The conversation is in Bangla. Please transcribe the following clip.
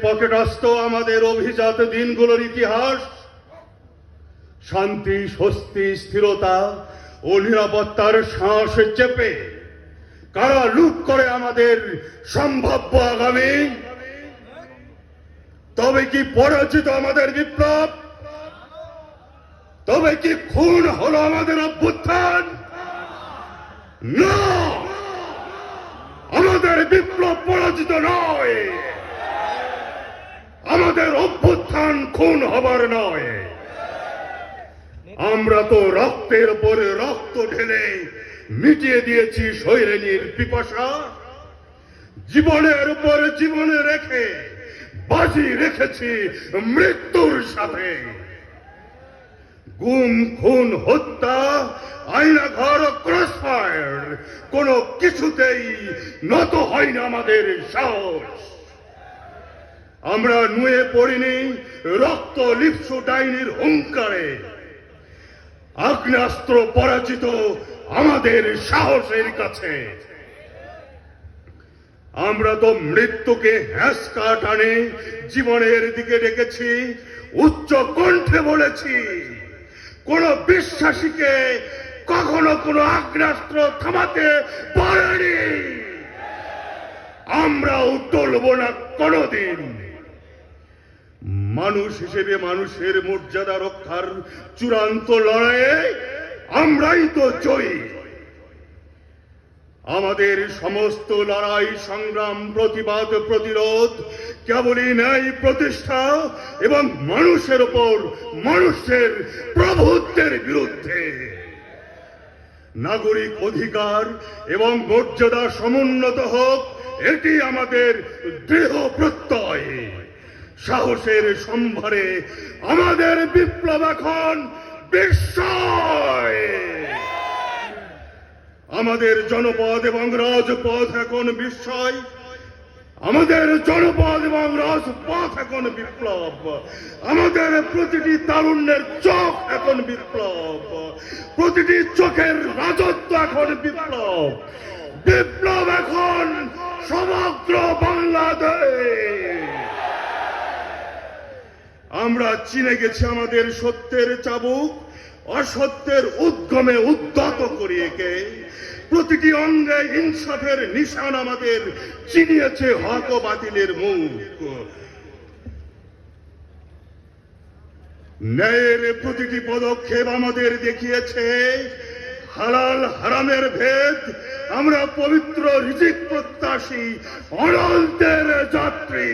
পকেটস্থ আমাদের অভিজাত দিনগুলোর ইতিহাস শান্তি, স্বস্তি, স্থিরতা ও নিরাপত্তার শ্বাস চেপে কারা লুট করে আমাদের সম্ভাব্য আগামী। তবে কি পরাজিত আমাদের বিপ্লব? তবে কি খুন হলো আমাদের অভ্যুত্থান? না, আমাদের বিপ্লব পরাজিত নয়, আমাদের অভ্যুত্থান খুন হবার নয়। আমরা তো রক্তের পরে রক্ত ঢেলে মিটিয়ে দিয়েছি স্বৈরানীর পিপাসা, জীবনের উপর জীবনে রেখে বাজি রেখেছি মৃত্যুর সাথে। গুম, খুন, হত্যা, আয়নাঘর, ক্রসফায়ার কোনো কিছুতেই নত হয় না আমাদের সাহস। আমরা নুয়ে পড়িনি রক্ত লিপ্সু ডাইনির হুঙ্কারে। আগ্নেয়াস্ত্র পরাজিত আমাদের সাহসের কাছে। আমরা তো মৃত্যুকে হ্যাঁচকা টানে জীবনের দিকে ডেকেছি, উচ্চ কণ্ঠে বলেছি কোন বিশ্বাসীকে কখনো কোনো আগ্নেয়াস্ত্র থামাতে পারেনি। আমরাও টলব না কোনদিন। মানুষ হিসেবে মানুষের মর্যাদা রক্ষার চূড়ান্ত লড়াইয়ে আমরাই তো জয়ী। আমাদের সমস্ত লড়াই, সংগ্রাম, প্রতিবাদ, প্রতিরোধ কেবলই ন্যায় প্রতিষ্ঠা এবং মানুষের উপর মানুষের প্রভুত্বের বিরুদ্ধে। নাগরিক অধিকার এবং মর্যাদা সমুন্নত হোক, এটি আমাদের দৃঢ় প্রত্যয়। সাহসের সম্ভারে আমাদের বিপ্লব এখন বিস্ময়। আমাদের জনপদ এবং রাজপথ এখন বিস্ময়, আমাদের জনপদ এবং রাজপথ এখন বিপ্লব। আমাদের প্রতিটি তারুণ্যের চোখ এখন বিপ্লব, প্রতিটি চোখের রাজত্ব এখন বিপ্লব। বিপ্লব এখন সমগ্র বাংলাদেশ। আমরা চিনে গেছি আমাদের সত্যের চাবুক, অসত্যের উদ্গমে উদ্যত করিয়েকে। প্রতিটি অঙ্গে ইনসাফের নিশান আমাদের চিনিয়েছে হক ও বাতিলের মুখ। ন্যায়ের প্রতিটি পদক্ষেপ আমাদের দেখিয়েছে হালাল হারামের ভেদ। আমরা পবিত্র রিজিক প্রত্যাশী অনন্তের যাত্রী।